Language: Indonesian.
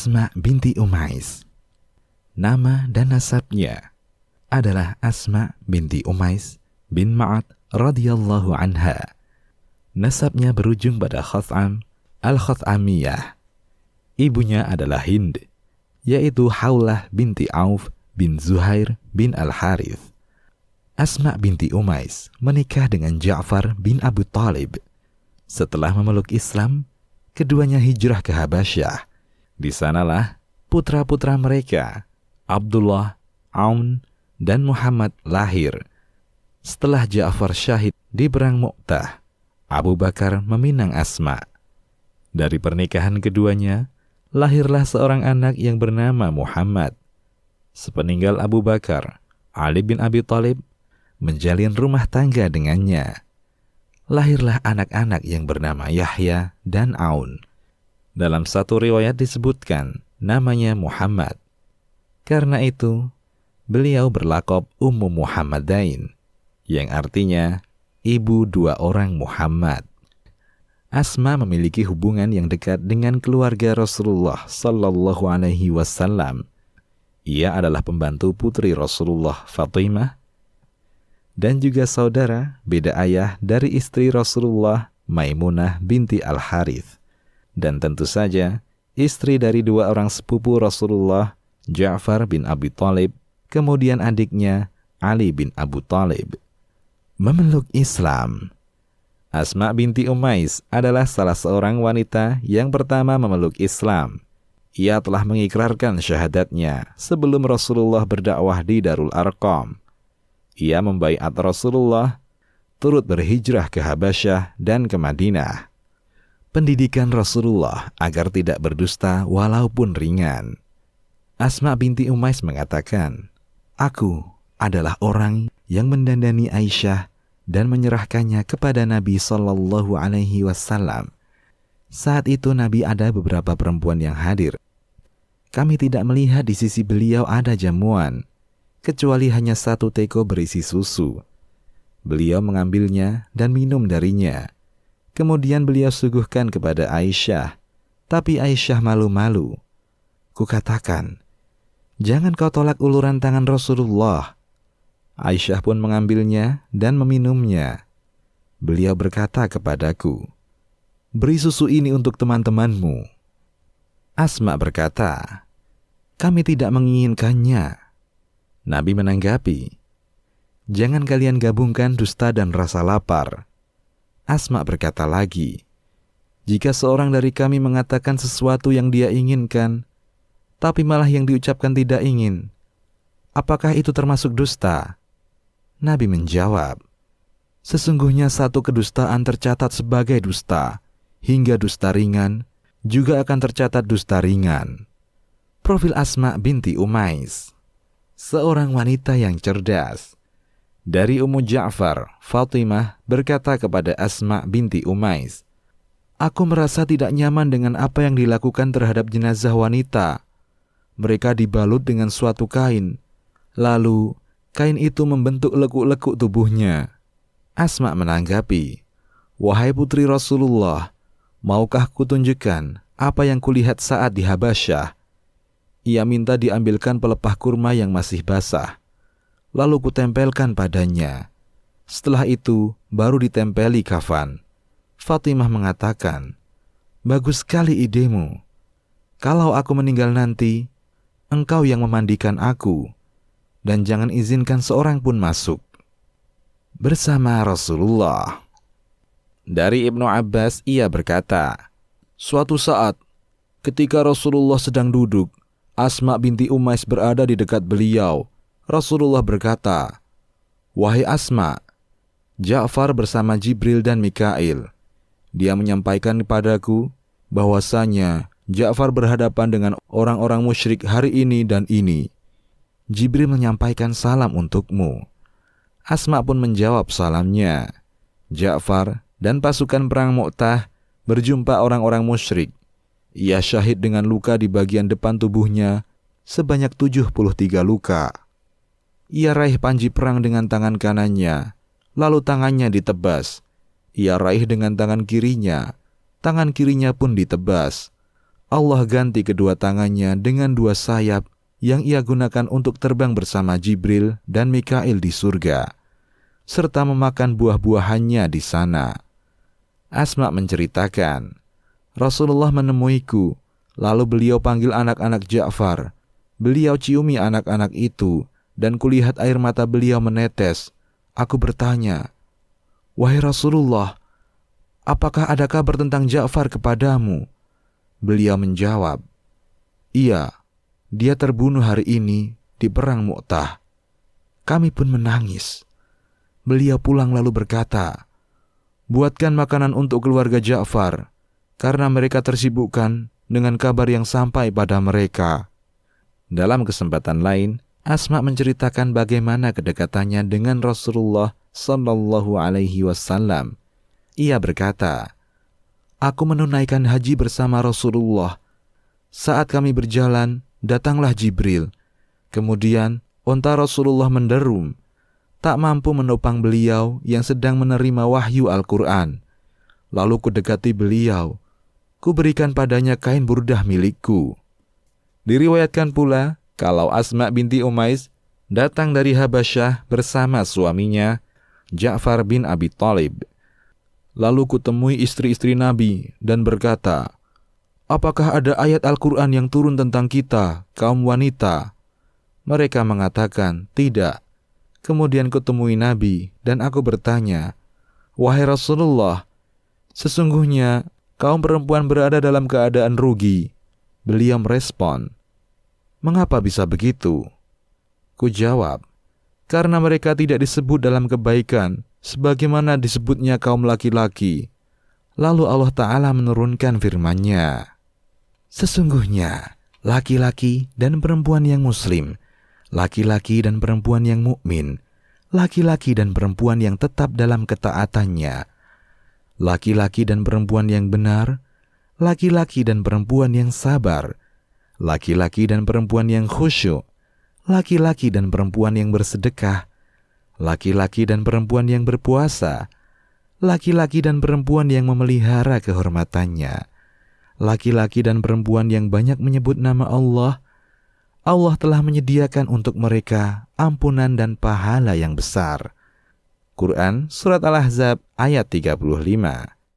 Asma binti Umais. Nama dan nasabnya adalah Asma binti Umais bin Ma'ad radhiyallahu anha. Nasabnya berujung pada Khath'am al-Khath'amiyah. Ibunya adalah Hind, yaitu Haulah binti Auf bin Zuhair bin Al-Harith. Asma binti Umais menikah dengan Ja'far bin Abu Talib. Setelah memeluk Islam, keduanya hijrah ke Habasyah. Di sanalah putra-putra mereka, Abdullah, Aun, dan Muhammad lahir. Setelah Ja'far syahid di perang Mu'tah, Abu Bakar meminang Asma. Dari pernikahan keduanya, lahirlah seorang anak yang bernama Muhammad. Sepeninggal Abu Bakar, Ali bin Abi Thalib menjalin rumah tangga dengannya. Lahirlah anak-anak yang bernama Yahya dan Aun. Dalam satu riwayat disebutkan namanya Muhammad. Karena itu, beliau berlakop Ummu Muhammadain, yang artinya ibu dua orang Muhammad. Asma memiliki hubungan yang dekat dengan keluarga Rasulullah Sallallahu Alaihi Wasallam. Ia adalah pembantu putri Rasulullah Fatimah, dan juga saudara beda ayah dari istri Rasulullah Maimunah binti Al-Harith, dan tentu saja istri dari dua orang sepupu Rasulullah, Ja'far bin Abi Thalib, kemudian adiknya Ali bin Abu Thalib. Memeluk Islam. Asma binti Umais adalah salah seorang wanita yang pertama memeluk Islam. Ia telah mengikrarkan syahadatnya sebelum Rasulullah berdakwah di Darul Arqam. Ia membaiat Rasulullah, turut berhijrah ke Habasyah dan ke Madinah. Pendidikan Rasulullah agar tidak berdusta walaupun ringan. Asma binti Umais mengatakan, "Aku adalah orang yang mendandani Aisyah dan menyerahkannya kepada Nabi Sallallahu Alaihi Wasallam. Saat itu Nabi ada beberapa perempuan yang hadir. Kami tidak melihat di sisi beliau ada jamuan, kecuali hanya satu teko berisi susu. Beliau mengambilnya dan minum darinya. Kemudian beliau suguhkan kepada Aisyah, tapi Aisyah malu-malu. Kukatakan, jangan kau tolak uluran tangan Rasulullah. Aisyah pun mengambilnya dan meminumnya. Beliau berkata kepadaku, beri susu ini untuk teman-temanmu. Asma berkata, kami tidak menginginkannya. Nabi menanggapi, jangan kalian gabungkan dusta dan rasa lapar. Asma berkata lagi, jika seorang dari kami mengatakan sesuatu yang dia inginkan, tapi malah yang diucapkan tidak ingin, apakah itu termasuk dusta? Nabi menjawab, sesungguhnya satu kedustaan tercatat sebagai dusta, hingga dusta ringan juga akan tercatat dusta ringan. Profil Asma binti Umais, seorang wanita yang cerdas. Dari Ummu Ja'far, Fatimah berkata kepada Asma binti Umais, aku merasa tidak nyaman dengan apa yang dilakukan terhadap jenazah wanita. Mereka dibalut dengan suatu kain, lalu kain itu membentuk lekuk-lekuk tubuhnya. Asma menanggapi, wahai putri Rasulullah, maukah kutunjukkan apa yang kulihat saat di Habasyah? Ia minta diambilkan pelepah kurma yang masih basah, lalu kutempelkan padanya. Setelah itu, baru ditempeli kafan. Fatimah mengatakan, bagus sekali idemu. Kalau aku meninggal nanti, engkau yang memandikan aku, dan jangan izinkan seorang pun masuk. Bersama Rasulullah. Dari Ibnu Abbas, ia berkata, suatu saat, ketika Rasulullah sedang duduk, Asma binti Umais berada di dekat beliau. Rasulullah berkata, wahai Asma, Ja'far bersama Jibril dan Mikail. Dia menyampaikan kepadaku bahwasanya Ja'far berhadapan dengan orang-orang musyrik hari ini dan ini. Jibril menyampaikan salam untukmu. Asma pun menjawab salamnya. Ja'far dan pasukan perang Mu'tah berjumpa orang-orang musyrik. Ia syahid dengan luka di bagian depan tubuhnya sebanyak 73 luka. Ia raih panji perang dengan tangan kanannya, lalu tangannya ditebas. Ia raih dengan tangan kirinya pun ditebas. Allah ganti kedua tangannya dengan dua sayap yang ia gunakan untuk terbang bersama Jibril dan Mikail di surga, serta memakan buah-buahannya di sana. Asma menceritakan, Rasulullah menemuiku, lalu beliau panggil anak-anak Ja'far. Beliau ciumi anak-anak itu, dan kulihat air mata beliau menetes. Aku bertanya, "Wahai Rasulullah, apakah ada kabar tentang Ja'far kepadamu?" Beliau menjawab, "Iya, dia terbunuh hari ini di perang Mu'tah." Kami pun menangis. Beliau pulang lalu berkata, "Buatkan makanan untuk keluarga Ja'far, karena mereka tersibukkan dengan kabar yang sampai pada mereka." Dalam kesempatan lain, Asma menceritakan bagaimana kedekatannya dengan Rasulullah Sallallahu Alaihi Wasallam. Ia berkata, "Aku menunaikan haji bersama Rasulullah. Saat kami berjalan, datanglah Jibril. Kemudian unta Rasulullah menderum, tak mampu menopang beliau yang sedang menerima wahyu Al-Quran. Lalu kudekati beliau, kuberikan padanya kain burdah milikku." Diriwayatkan pula kalau Asma binti Umais datang dari Habasyah bersama suaminya Ja'far bin Abi Thalib. Lalu kutemui istri-istri Nabi dan berkata, "Apakah ada ayat Al-Quran yang turun tentang kita, kaum wanita?" Mereka mengatakan, "Tidak." Kemudian kutemui Nabi dan aku bertanya, "Wahai Rasulullah, sesungguhnya kaum perempuan berada dalam keadaan rugi." Beliau merespon, "Mengapa bisa begitu?" Ku jawab, "Karena mereka tidak disebut dalam kebaikan sebagaimana disebutnya kaum laki-laki." Lalu Allah Ta'ala menurunkan firman-Nya, "Sesungguhnya laki-laki dan perempuan yang muslim, laki-laki dan perempuan yang mukmin, laki-laki dan perempuan yang tetap dalam ketaatannya, laki-laki dan perempuan yang benar, laki-laki dan perempuan yang sabar, laki-laki dan perempuan yang khusyuk, laki-laki dan perempuan yang bersedekah, laki-laki dan perempuan yang berpuasa, laki-laki dan perempuan yang memelihara kehormatannya, laki-laki dan perempuan yang banyak menyebut nama Allah. Allah telah menyediakan untuk mereka ampunan dan pahala yang besar." Quran Surat Al-Ahzab ayat 35.